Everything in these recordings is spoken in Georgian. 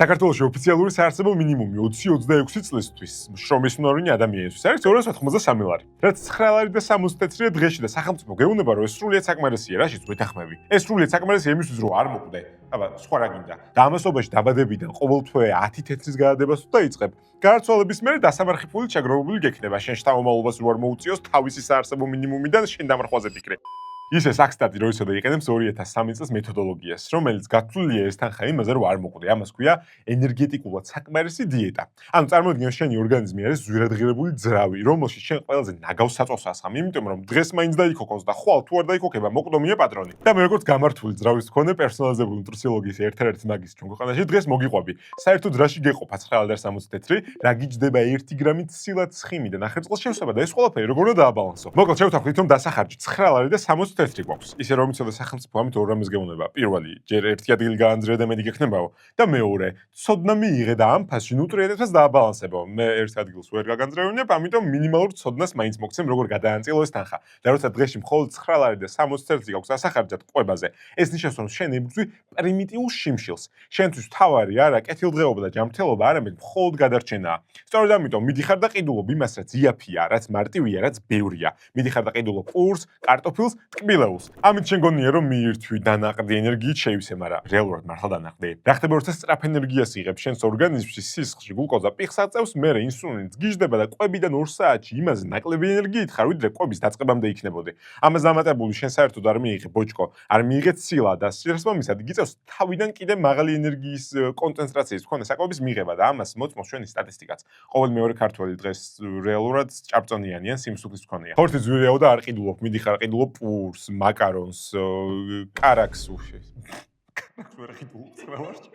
საქართველოში ოფიციალური საარსებო მინიმუმი 20-26 წლისთვის შრომის უნარიანი ადამიანისთვის არის 293 ლარი. რაც 9 ლარი და 64 დღეში და სახელმწიფო გეუბნება რომ ეს სრულიად საკმარისია, რაშიც ვეთანხმები. ეს სრულიად საკმარისია იმისთვის რომ არ მოკვდე. აბა, სხვა რა გინდა. და ამასობაში დაბადებიდან ყოველთვე 10 თეთრის გადადებას თუ დაიწყებ, გარდაცვალების მერე დასამარხი ფულით შეგროვებული გექნება. შენ შთამომავლობას რო არ მოუწიოს თავისი საარსებო მინიმუმიდან შენ დამარხვაზე ფიქრე. ისე საქსტატი რო ისე და იყენებს 2003 წელს მეთოდოლოგიას, რომელიც გათვლილია ეს თანხა იმაზე, რომ არ მოკვდე. ამას ქვია ენერგეტიკულად საკმარისი დიეტა. ანუ წარმოიდგინე შენი ორგანიზმი არის ზვირადღირებული ძრავი, რომელშიც შენ ყველაზე ნაგავს საწვავს ასხამ, იმიტომ რომ დღეს მაინც დაიქოქოს და ხვალ თუ არ დაიქოქება, მოკდომია პატრონი. და მე როგორც გამართული ძრავის მქონე პერსონალიზებული ნუტრიციოლოგიის ერთ-ერთი მაგისტრი ჩვენ ქვეყანაში დღეს მოგიყვები. საერთოდ რაში გეყოფა 9 და 64, რა გიჯდება 1 გრამით ცილა ცხიმი და ნახევარწელს შევსება და ეს ყველაფერი როგორ უნდა დააბალანსო. მოკლედ შევთანხმდით რომ დასახარჯი 9 ლარი და 64 გვაქვს. ისე რომ იცოდე სახელმწიფო ამით ორ რამეს გეუბნება. პირველი, ჯერ ერთი ადგილი გაანძრია და მეტი გექნებაო და მეორე, ცოდნა მიიღე და ამ ფასში ნუტრიენტებს დააბალანსებო. მე ერთ ადგილს ვერ გაგანძრევინებ, ამიტომ მინიმალურ ცოდნას მაინც მოგცემ, როგორ გადაანაწილო ეს თანხა. და როცა დღეში მხოლოდ 9 ლარი და 64 გვაქვს დასახარჯად ყვებაზე, ეს ნიშნავს რომ შენ იბრძვი პრიმიტიულ შიმშილს. შენთვის თავარი არა კეთილდღეობა და ჯანმრთელობა, არამედ მხოლოდ გადარჩენაა. სწორედ ამიტომ მიდიხარ და ყიდულობ იმას, რაც იაფია, რაც მარტივია, რაც ბევრია. მიდიხარ და ყიდულობ ყურს, კარტოფილს, ტკბილეულს. ამით შენ გონია რომ მიირთვი დანაყდი ენერგიით შეივსე, მაგრამ რეალურად მართლა დანაყდი. რა ხდება როცა სწრაფ ენერგიას იღებ შენს ორგანიზმში სისხლში გლუკოზა პიხს აწევს, მერე ინსულინიც გიждდება და ყვებიდან 2 საათში იმაზე ნაკლები ენერგიით ხარ, ვიდრე ყვების დაწყებამდე იქნებოდი. ამას დამატებული შენ საერთოდ არ მიიღე ბოჭკო, არ მიიღე ცილა და სიერთმომისად გიწევს თავიდან კიდე მაღალი ენერგიის კონცენტრაციის მქონე საკვების მიღება და ამას მოწმობს ჩვენი სტატისტიკაც. ყოველი მეორე ქართველი დღეს რეალურად ჭარბწონიანიან სიმსუქნის მქონეა. ხორცი ძვირიაო და არ ყიდულობ, მიდიხარ ყიდულობ პურს, მაკარონს, კარაქს უშე. კარაქს ვერ ყიდულობ ყველაში.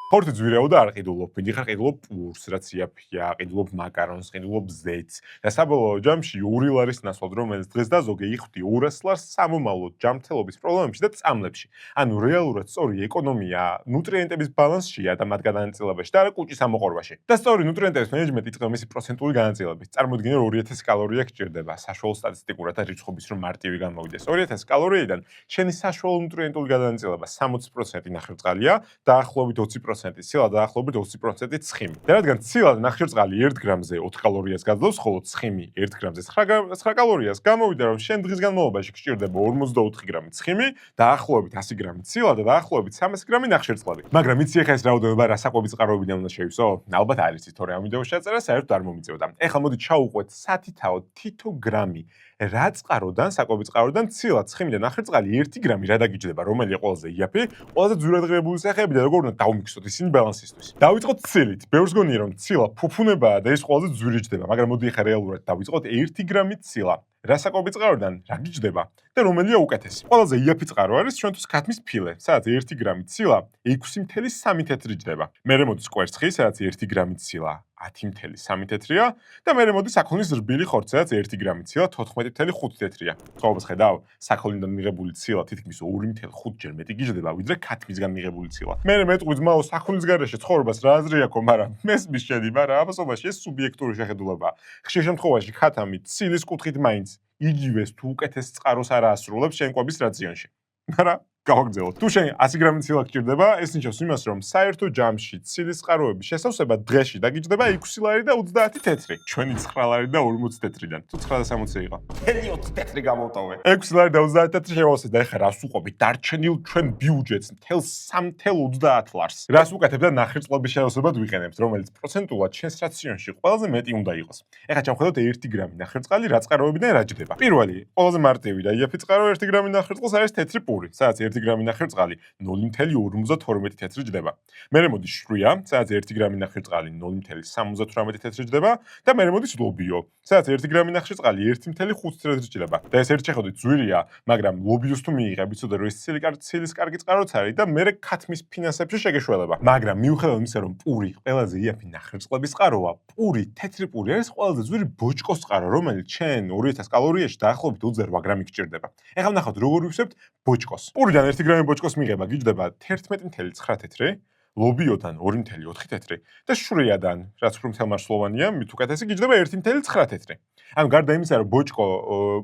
ხორცი ძვირიაო და არ ყიდულობ, მიდიხარ ყიდულობ პურს, რაც იაფია, ყიდულობ მაკარონს, ყიდულობ ზეთს. და საბოლოო ჯამში 2 ლარის ნაცვლად, რომელიც დღეს დაზოგე იხდი 200 ლარს სამომავლოდ ჯანმრთელობის პრობლემებში და წამლებში. ანუ რეალურად სწორი ეკონომია ნუტრიენტების ბალანსშია და მათ გადანაწილებაში და არა კუჭის ამოყრობაში. და სწორი ნუტრიენტების მენეჯმენტი იწყება მისი პროცენტული განაწილებით. წარმოიდგინე 2000 კალორია გჭირდება საშუალო სტატისტიკურად და რიცხვობის რომ მარტივი გამოვიდეს. 2000 კალორიიდან შენი საშუალო ნუტრიენტული გადანაწილება 60% ნახევარწყალია, დაახლოებით 20% ცილა და დაახლოებით 20% ცხიმი. და რადგან ცილა და ნახევარწყალი 1 გრამზე 4 კალორიას გაძლევს, ხოლო ცხიმი 1 გრამზე 9 კალორიას, გამოვიდა რომ შენ დღის განმავლობაში გჭირდება 44 გრამი ცხიმი, დაახლოებით 100 გრამი ცილა და დაახლოებით 300 გრამი ნახევარწყალი. მაგრამ იცი ახლა ეს რაოდენობა რა საკვების წყაროებიდან უნდა შევისო? ალბათ არ იცით, თორე ამ ვიდეოში აწერა საერთოდ არ მომიწევდა. ეხლა მოდით ჩავუყვეთ სათითაო თითო გრამი რა წყაროდან, საკვების წყაროდან ცილა, ცხიმი და ნახევარწყალი 1 გრამი რა დაგიჯდება, რომელია ყველაზე იაფი, ყველაზე ძვირადღირებული სახეები და როგორ უნდა დავმიქსოთ ისინი ბალანსისთვის. დავიწყოთ ცილით. ბევრს გონია რომ ცილა ფუფუნებაა და ეს ყველაზე ძვირი ჯდება, მაგრამ მოდი ახლა რეალურად დავიწყოთ 1 გრამი ცილა. რა საკვების წყაროდან რა გიჯდება და რომელია უკეთესი. ყველაზე იაფი წყარო არის ჩვენთვის ქათმის ფილე, სადაც 1 გრამი ცილა 6.3 თეთრი ჯდება. მერე მოდის კვერცხი, სადაც 1 გრამი ცილა 10.3 თეთრია და მერე მოდის საქონლის რბილი ხორცი, სადაც 1 გრამი ცილა 14.5 თეთრია. ხობას ხედავ, საქონლიდან მიღებული ცილა თითქმის 2.5 ჯერ მეტი გიჯდება, ვიდრე ქათმისგან მიღებული ცილა. მერე მეტყვი ძმაო საქონლის გარეშე ცხოვრებას რა აზრი აქვს, მაგრამ მესმის შედი, მაგრამ ამასობაში ეს სუბიექტური შეხედულებაა. ხშირ შემთხვევაში ქათამი ცილის კუთხით მაინც იგივეს თუ უკეთეს წყაროს არ აასრულებს შენ კვების რაციონში. მაგრამ გავაგზავნოთ. თუ შენ 100 გრამი ცილა გჭირდება, ეს ნიშნავს იმას, რომ საერთო ჯამში ცილის წყაროების შესავსება დღეში დაგიჯდება 6 ლარი და 30 თეთრი. ჩვენი 9 ლარი და 40 თეთრიდან. თუ 9 და 60 იყო. 20 თეთრი გამოვტოვე. 6 ლარი და 30 თეთრი შევავსე და ეხლა რას უყობი? დარჩენილ ჩვენ ბიუჯეტს მთელ 3.30 ლარს. რას უკეთებ და ნახევარწყლების შესავსებად ვიყენებთ, რომელიც პროცენტულად ჩვენს რაციონში ყველაზე მეტი უნდა იყოს. ეხლა ჩავხედოთ 1 გრამი ნახევარწყალი რა წყაროებიდან რა ჯდება. პირველი, ყველაზე მარტივი და იაფი წყარო 1 გრამი ნახევარწყალს არის თეთრი პური, სადაც 1 გრამი ნახევარწყალი 0.52 თეთრი ჯდება. მერე მოდის შვრია, სადაც 1 გრამი ნახევარწყალი 0.78 თეთრი ჯდება და მერე მოდის ლობიო, სადაც 1 გრამი ნახევარწყალი 1.5 თეთრი ჯდება. და ეს ერთ შეხედვით ძვირია, მაგრამ ლობიოს თუ მიიღებ, იცოდე რომ ეს ცილის კარგი წყაროც არის და მერე ქათმის ფინანსებში შეგეშველება. მაგრამ მიუხედავად იმისა, რომ პური ყველაზე იაფი ნახევარწყლების წყაროა, პური, თეთრი პური არის ყველაზე ძვირი ბოჭკოს წყარო, რომელიც ჩვენ 2000 კალორიაში დაახლოებით 28 გრამი გჭირდება. ეხლა ვნახავთ როგორ ვივსებთ ბოჭკოს. პურიდან 1 გრამი ბოჭკოს მიღება გიჯდება 11.9 თეთრი, ლობიოდან 2.4 თეთრი და შვრიადან, რაც უფრო მთელმარცვლოვანია, მით უკეთესი გიჯდება 1.9 თეთრი. ანუ გარდა იმისა, რომ ბოჭკო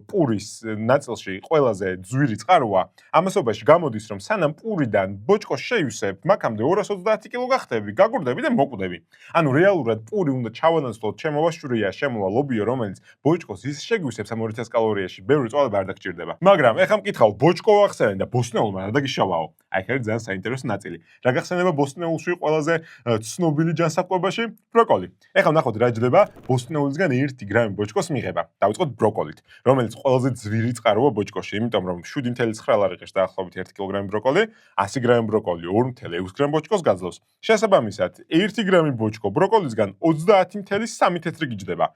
პურის ნაწილში ყველაზე ძვირი წყაროა, ამასობაში გამოდის, რომ სანამ პურიდან ბოჭკოს შეივსებ, მაქამდე 230 კილო გახდები, გაგურდები და მოკვდები. ანუ რეალურად პური უნდა ჩავანაცვლოთ, შემოვა შვრია, შემოვა ლობიო, რომელიც ბოჭკოს ის შეგვისებს ამ 2000 კალორიაში, ბევრი წვალება არ დაგჭირდება. მაგრამ ეხლა მკითხავ, ბოჭკო ახსენე და ბოსტნეულმა რა დაგიშავაო? აი, ეს არის ძალიან საინტერესო ნაწილი. რა გახსენება ბოსტნეულში ყველაზე ცნობილი ჯანსაღყვებაში? ბროკოლი. ეხლა ვნახოთ რა ჯდება ბოსტნეულისგან 1 გრამი ბოჭკოს მიღება. დავიწყოთ ბროკოლით, რომელიც ყველაზე ძვირი წყაროა ბოჭკოში, იმიტომ რომ 7.9 ლარი ღირს დაახლოებით 1 კილოგრამი ბროკოლი, 100 გრამი ბროკოლი 2.6 გრამ ბოჭკოს გაძლევს. შესაბამისად, 1 გრამი ბოჭკო ბროკოლისგან 30.3 თეთრი გიჯდება.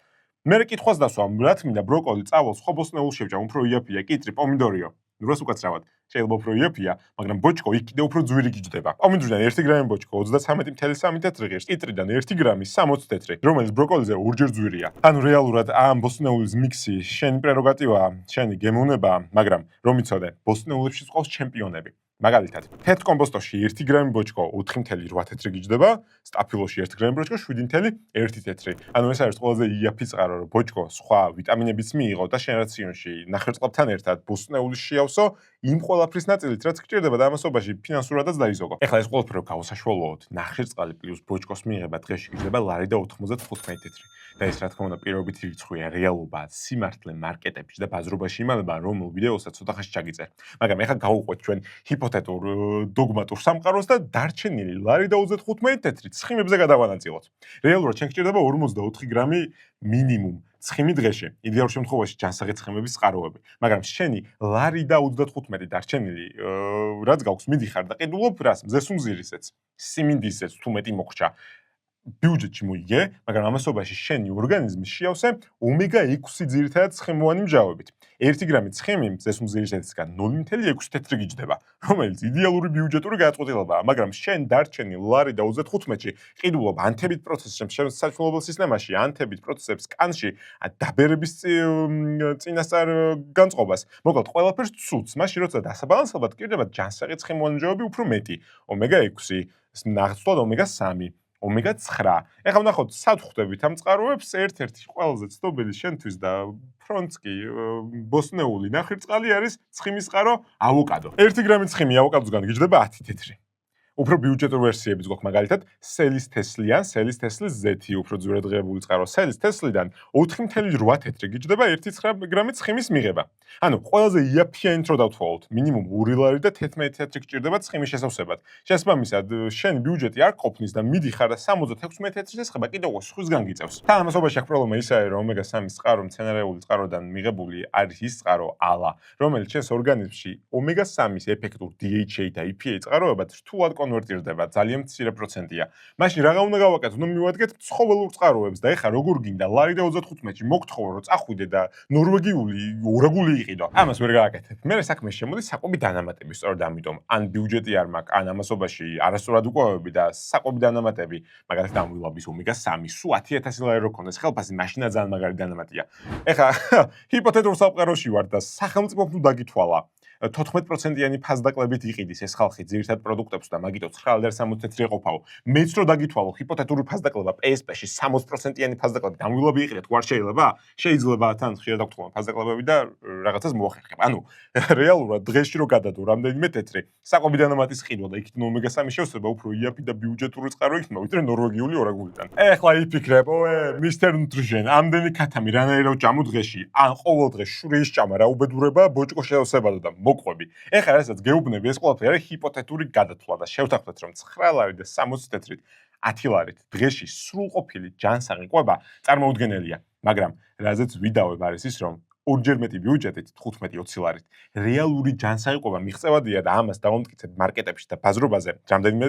მე კითხვას დასვამ, რა თქმა ბროკოლი წავალ სხვა ბოსტნეულს შევჭამ, უფრო იაფია, კიტრი, პომიდორიო. რას უკაცრავად? შეიძლება უფრო იაფია, მაგრამ ბოჭკო იქ კიდე უფრო ძვირი გიჯდება. პომიდორიდან 1 გრამი ბოჭკო 33.3 თეთრი ღირს, კიტრიდან 1 გრამი 60 თეთრი, რომელიც ბროკოლიზე ორჯერ ძვირია. ანუ რეალურად ამ ბოსტნეულის მიქსი შენი პრეროგატივაა, შენი გემოვნებაა, მაგრამ რომ იცოდე, ბოსტნეულებში ყავს ჩემპიონები. მაგალითად, თეთრ კომბოსტოში 1 გრამი ბოჭკო 4.8 თეთრი გიჯდება, სტაფილოში 1 გრამი ბოჭკო 7.1 თეთრი. ანუ ეს არის ყველაზე იაფი წყარო, რომ ბოჭკო სხვა ვიტამინებიც მიიღო და შენ რაციონში ნახევარწყალთან ერთად ბოსტნეულის შეავსო იმ ყველაფრის ნაწილით, რაც გჭირდება და ამასობაში ფინანსურადაც დაიზოგო. ეხლა ეს ყველაფერი გავუსაშუალოოთ, ნახევარწყალი პლუს ბოჭკოს მიღება დღეში გიჯდება ლარი და 95 თეთრი. და ეს რა თქმა უნდა პირობითი რიცხვია, რეალობა, სიმართლე მარკეტებში და ბაზრობაში იმალება, რომ ვიდეოსაც ცოტა ხანში ჩაგიწერ. მაგრამ ეხლა გავუყვეთ ჩვენ ჰიპოთეტურ დოგმატურ სამყაროს და დარჩენილი ლარი და 35 თეთრი ცხიმებზე გადავანაწილოთ. რეალურად ჩვენ გჭირდება 44 გრამი მინიმუმ ცხიმი დღეში. იდეალურ შემთხვევაში ჯანსაღი ცხიმების წყაროები. მაგრამ შენი ლარი და 35 დარჩენილი რაც გაქვს მიდიხარ და ყიდულობ რას? მზესუმზირისეც, სიმინდისეც თუ მეტი მოხრჩა. ბიუჯეტში მოიგე, მაგრამ ამასობაში შენი ორგანიზმი შეავსე ომეგა-6 ძირითადად ცხიმოვანი მჟავებით. 1 გრამი ცხიმი ზესუმზირისეთისგან 0.6 თეთრი გიჯდება, რომელიც იდეალური ბიუჯეტური გადაწყვეტილებაა, მაგრამ შენ დარჩენილ ლარი და 35-ში ყიდულობ ანთებით პროცესებს შენ საჭმელებელ სისტემაში, ანთებით პროცესებს კანში, დაბერების წინასწარ განწყობას. მოკლედ, ყველაფერს ცუდს, მაშინ როცა დასაბალანსებად გჭირდება ჯანსაღი ცხიმოვანი მჟავები უფრო მეტი, ომეგა-6, ნახსოვად ომეგა-3 ომეგა-9. ეხლა ვნახოთ, სად ხვდებით ამ წყაროებს, ერთ-ერთი ყველაზე ცნობილი შენთვის და ფრონტსკი ბოსტნეული ნახევარწყალი არის ცხიმის წყარო ავოკადო. 1 გრამი ცხიმი ავოკადოსგან გიჯდება 10 თეთრი. უფრო ბიუჯეტური ვერსიებიც გვაქვს მაგალითად, სელის თესლიან, სელის თესლის ზეთი, უფრო ძვირად ღირებული წყარო, სელის თესლიდან 4.8 თეთრი გიჯდება 1 გრამი ცხიმის მიღება. ანუ ყველაზე იაფია ინტრო დავთვალოთ, მინიმუმ 2 ლარი და 11 თეთრი გჭირდება ცხიმის შესავსებად. შესაბამისად, შენი ბიუჯეტი არ ყოფნის და მიდიხარ და 76 თეთრის ესხება კიდევ სხვისგან გიწევს. თან ამასობაში აქ პრობლემა ის არის, რომ ომეგა-3 წყარო მცენარეული წყაროდან მიღებული არის ის წყარო ალა, რომელიც შენს ორგანიზმში ომეგა-3-ის ეფექტურ DHA და EPA წყაროებად რთულად კონვერტირდება, ძალიან მცირე პროცენტია. მაშინ რა უნდა გავაკეთოთ? უნდა მივადგეთ ცხოველურ წყაროებს და ეხა როგორ გინდა ლარი და 35-ში მოგთხოვო რომ წახვიდე და ნორვეგიული ორაგული იყიდო. ამას ვერ გააკეთებ. მე საქმე შემოდის საკვები დანამატები, სწორედ ამიტომ ან ბიუჯეტი არ მაქვს, ან ამასობაში არასწორად უყვავები და საკვები დანამატები, მაგალითად ამვილობის ომეგა-3 სულ 10000 ლარი რო ქონდეს ხელფასი, მაშინა ძალიან მაგარი დანამატია. ეხა ჰიპოთეტურ სამყაროში ვარ და სახელმწიფომ თუ დაგითვალა 14%-იანი ფასდაკლებით იყიდის ეს ხალხი ძირითად პროდუქტებს და მაგიტო 9.63 ეყოფაო. მეც რო დაგითვალო ჰიპოთეტური ფასდაკლება PSP-ში 60%-იანი ფასდაკლებით ამვილობი იყიდეთ, თუ არ შეიძლება? შეიძლება თან ხშირად დაგთხოვო ფასდაკლებები და რაღაცას მოახერხებ. ანუ რეალურად დღეში რო გადადო რამდენიმე თეთრი, საკვები დანამატის ყიდვა და იქით ომეგა-3 შევსება უფრო იაფი და ბიუჯეტური წყარო იქნება, ვიდრე ნორვეგიული ორაგულიდან. ეხლა იფიქრებ, მისტერ ნუტრიშენ, ამდენი ქათამი რანაირად ვჭამო დღეში? ან ყოველ დღე შვრიის ჭამა რა უბედურება ბოჭკო შეავსებადო და მოყვები. ეხლა რასაც გეუბნები, ეს ყველაფერი არის ჰიპოთეტური გადათვლა და შევთანხმდეთ, რომ 9 ლარი და 60 თეთრით 10 ლარით დღეში სრულყოფილი ჯანსაღი ყვება წარმოუდგენელია, მაგრამ რაზეც ვიდავებ არის ის, რომ ორჯერ მეტი ბიუჯეტით 15-20 ლარით რეალური ჯანსაღი ყვება მიღწევადია და ამას დავამტკიცებ მარკეტებში და ბაზრობაზე რამდენიმე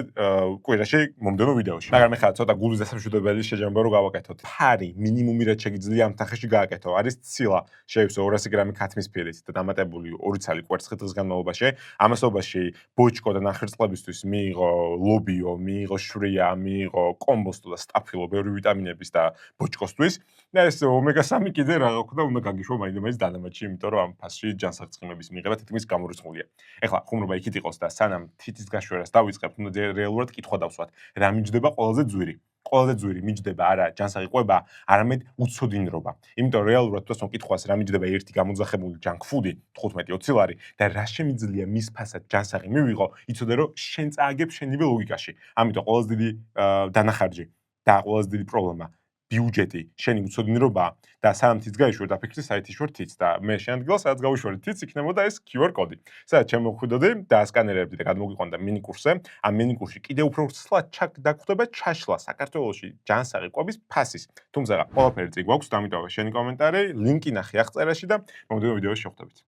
კვირაში მომდენო ვიდეოში. მაგრამ ეხლა ცოტა გულის დასამშვიდებელი შეჯამება რომ გავაკეთოთ. ფარი მინიმუმი რაც შეგიძლია ამ თანხაში გააკეთო არის ცილა, შეივსო 200 გრამი ქათმის ფილით და დამატებული 2 ცალი კვერცხი დღის განმავლობაში. ამასობაში ბოჭკო და ნახევარწყლებისთვის მიიღო ლობიო, მიიღო შვრია, მიიღო კომბოსტო და სტაფილო, ბევრი ვიტამინების და ბოჭკოსთვის. და ეს ომეგა-3 კიდე რა ხდა უნდა გაგიშვა მაინდა რომელიც დანამატში, იმიტომ რომ ამ ფასში ჯანსაღწმების მიღება თითქმის გამორიცხულია. ეხლა ხუმრობა იქით იყოს და სანამ თითის გაშვერას დავიწყებთ, უნდა რეალურად კითხვა დავსვათ. რა მიჯდება ყველაზე ძვირი? ყველაზე ძვირი მიჯდება არა ჯანსაღი ყვება, არამედ უცოდინრობა. იმიტომ რეალურად თვითონ კითხვას რა მიჯდება ერთი გამოძახებული junk food-ი 15-20 ლარი და რა შემიძლია მის ფასად ჯანსაღი მივიღო, იცოდე რომ შენ წააგებ შენივე ლოგიკაში. ამიტომ ყველაზე დიდი დანახარჯი და ყველაზე დიდი პრობლემა ბიუჯეტი შენი უცოდინრობაა და სანამ თიც გაიშვერ დაფიქრდი საერთი შვერ თიც და მე შენ ადგილას სადაც გავიშვერი თიც იქნებოდა ეს QR კოდი. სადაც შემოვხვიდოდი და ასკანერებდი და გადმოგიყვანდა მინი კურსზე. ამ მინი კურსში კიდევ უფრო ცლად დაგვხვდება ჩაშლა საქართველოში ჯანსაღი ყვების ფასის. თუმცა ყველაფერი წინ გვაქვს, ამიტომ შენი კომენტარი, ლინკი ნახე აღწერაში და მომდევნო ვიდეოში შევხვდებით.